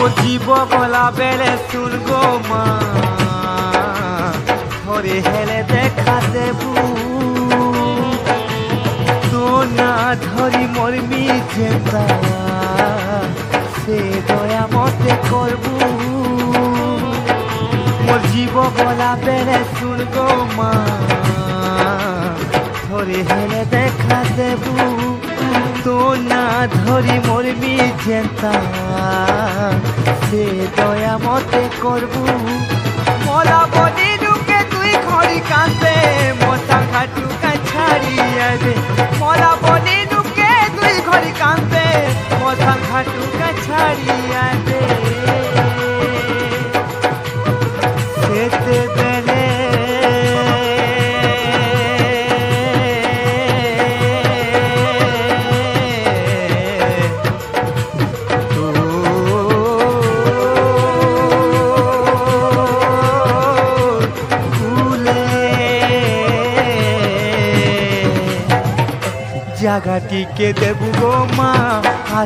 ମୋ ଜୀବ ଗଲା ବେଲେ ଶୁଣ ଗୋ ମା ଥରେ ହେଲେ ଦେଖା ଦେବୁ ତୋ ନା ଧରି ମରମି ଯେନ୍ତା ସେ ଦୟା ମତେ করবু ମୋ ଜୀବ ଗଲା ବେଲେ ଶୁଣ ଗୋ ମା ଥରେ ହେଲେ ଦେଖା ଦେବୁ তো না ধরি মরবি যেন্তা সে দয়া মতে করবু মলা বলি লুকে তুই ঘড়ি কাঁদে মশা ঘাটুকা ছাড়ি আবে মলা বলি লুকে তুই ঘড়ি কাঁদে মশা ঘাটুকা ছাড়ি আবে সেতে বেলে জাগাটিকে দেবু গো মা।